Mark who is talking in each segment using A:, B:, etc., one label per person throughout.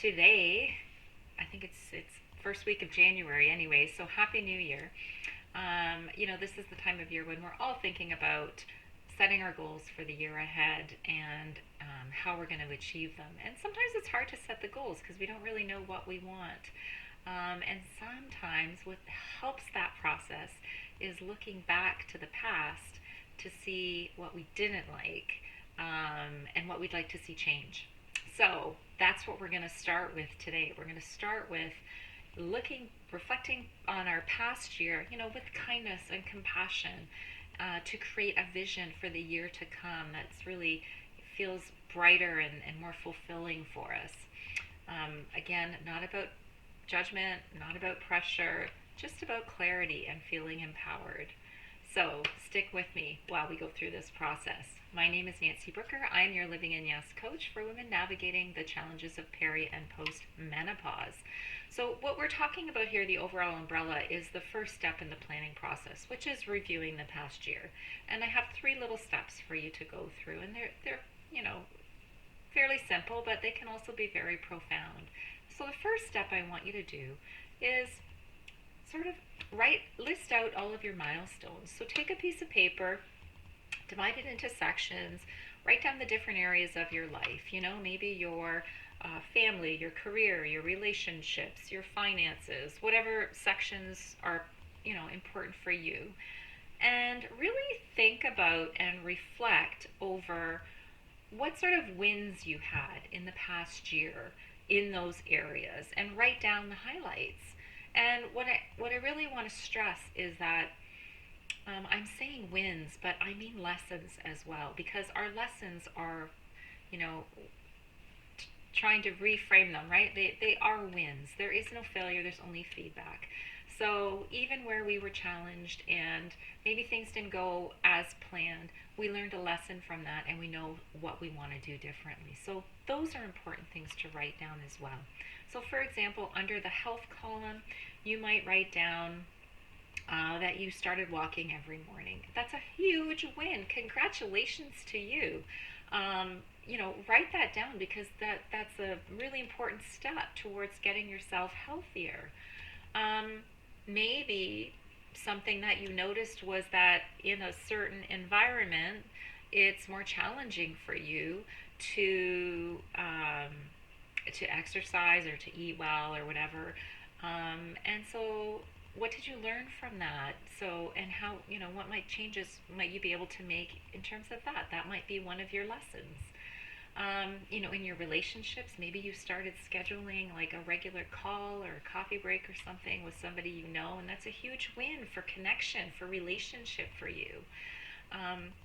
A: today, I think it's first week of January anyway, so Happy New Year. This is the time of year when we're all thinking about setting our goals for the year ahead and how we're going to achieve them. And sometimes it's hard to set the goals because we don't really know what we want. And sometimes what helps that process is looking back to the past to see what we didn't like and what we'd like to see change. So that's what we're going to start with today. We're going to start with reflecting on our past year, with kindness and compassion, to create a vision for the year to come that's really feels brighter and more fulfilling for us. Again, not about judgment, not about pressure, just about clarity and feeling empowered. So stick with me while we go through this process. My name is Nancy Brooker. I'm your Living in Yes coach for women navigating the challenges of peri and post menopause. So what we're talking about here, the overall umbrella, is the first step in the planning process, which is reviewing the past year. And I have 3 little steps for you to go through, and they're fairly simple, but they can also be very profound. So the first step I want you to do is sort of list out all of your milestones. So take a piece of paper, divide it into sections, write down the different areas of your life. Maybe your family, your career, your relationships, your finances, whatever sections are, important for you. And really think about and reflect over what sort of wins you had in the past year in those areas, and write down the highlights. And what I really want to stress is that I'm saying wins, but I mean lessons as well, because our lessons are, trying to reframe them, right? They are wins. There is no failure, there's only feedback. So even where we were challenged and maybe things didn't go as planned, we learned a lesson from that and we know what we want to do differently. So those are important things to write down as well. So for example, under the health column, you might write down that you started walking every morning. That's a huge win. Congratulations to you. Write that down, because that's a really important step towards getting yourself healthier. Maybe something that you noticed was that in a certain environment, it's more challenging for you to exercise or to eat well or whatever. And so what did you learn from that? So, and how, what changes might you be able to make in terms of that? That might be one of your lessons. In your relationships, maybe you started scheduling like a regular call or a coffee break or something with somebody and that's a huge win for connection, for relationship for you.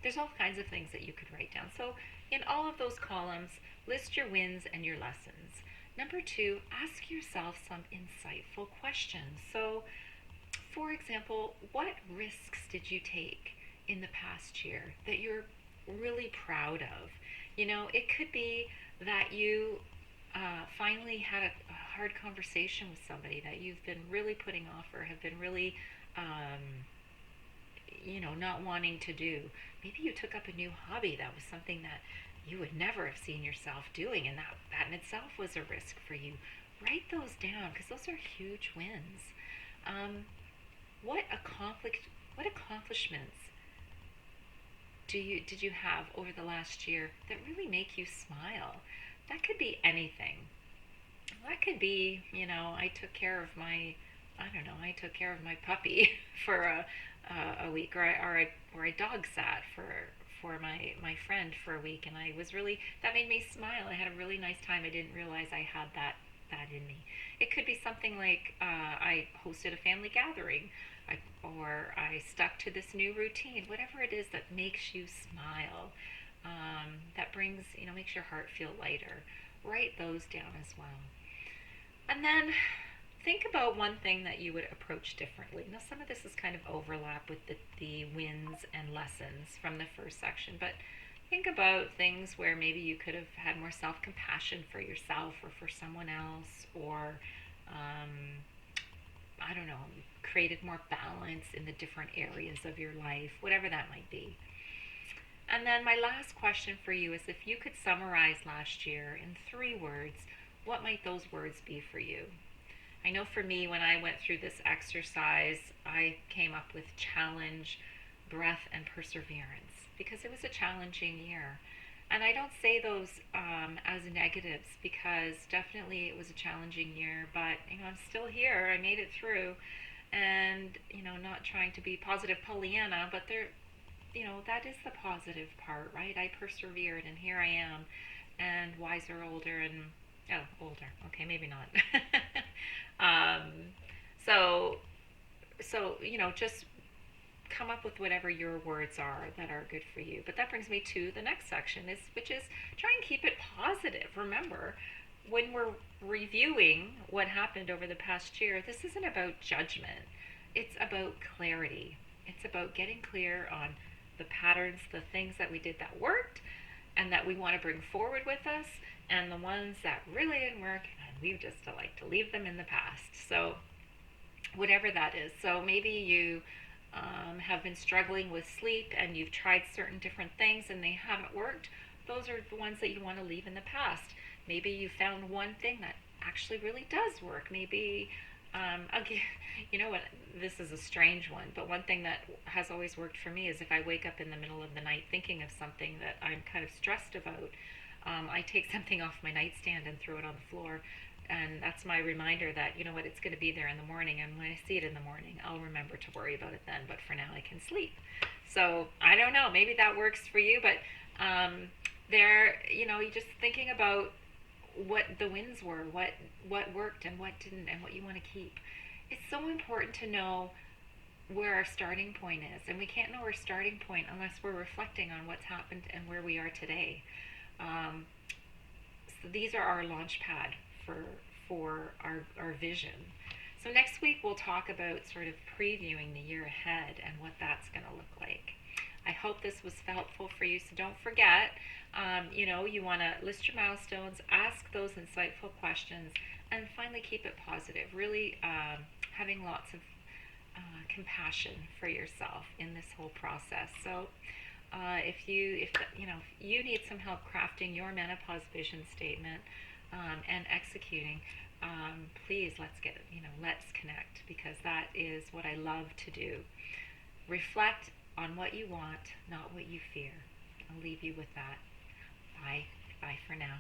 A: There's all kinds of things that you could write down. So in all of those columns, list your wins and your lessons. Number 2, ask yourself some insightful questions. So, for example, what risks did you take in the past year that you're really proud of? It could be that you finally had a hard conversation with somebody that you've been really putting off or have been really, not wanting to do. Maybe you took up a new hobby that was something that you would never have seen yourself doing, and that in itself was a risk for you. Write those down, because those are huge wins. What accomplishments did you have over the last year that really make you smile? That could be anything. That could be, I took care of my puppy for a week, or I dog sat for my friend for a week, and that made me smile. I had a really nice time. I didn't realize I had that in me. It could be something like I hosted a family gathering, or I stuck to this new routine. Whatever it is that makes you smile, that makes your heart feel lighter. Write those down as well. And then think about one thing that you would approach differently. Now, some of this is kind of overlap with the wins and lessons from the first section, but think about things where maybe you could have had more self-compassion for yourself or for someone else, or I don't know, created more balance in the different areas of your life, whatever that might be. And then my last question for you is, if you could summarize last year in 3 words, what might those words be for you? I know for me, when I went through this exercise, I came up with challenge, breath, and perseverance because it was a challenging year. And I don't say those as negatives because definitely it was a challenging year, but I'm still here. I made it through, and not trying to be positive Pollyanna, but that is the positive part, right? I persevered, and here I am, and wiser, older, and older. Okay, maybe not. um, so just come up with whatever your words are that are good for you. But that brings me to the next section, which is try and keep it positive. Remember, when we're reviewing what happened over the past year, this isn't about judgment. It's about clarity. It's about getting clear on the patterns, the things that we did that worked and that we want to bring forward with us, and the ones that really didn't work and we just like to leave them in the past. So whatever that is. So maybe you have been struggling with sleep and you've tried certain different things and they haven't worked. Those are the ones that you want to leave in the past. Maybe you found one thing that actually really does work. Maybe you know what, this is a strange one, but one thing that has always worked for me is if I wake up in the middle of the night thinking of something that I'm kind of stressed about, I take something off my nightstand and throw it on the floor. And that's my reminder that, it's going to be there in the morning. And when I see it in the morning, I'll remember to worry about it then. But for now, I can sleep. So I don't know. Maybe that works for you. But you're just thinking about what the wins were, what worked and what didn't, and what you want to keep. It's so important to know where our starting point is. And we can't know our starting point unless we're reflecting on what's happened and where we are today. So these are our launch pad for our vision. So next week we'll talk about sort of previewing the year ahead and what that's going to look like. I hope this was helpful for you. So don't forget, you want to list your milestones, ask those insightful questions, and finally keep it positive. Really having lots of compassion for yourself in this whole process. So if you need some help crafting your menopause vision statement and executing, please let's connect, because that is what I love to do. Reflect on what you want, not what you fear. I'll leave you with that. Bye for now.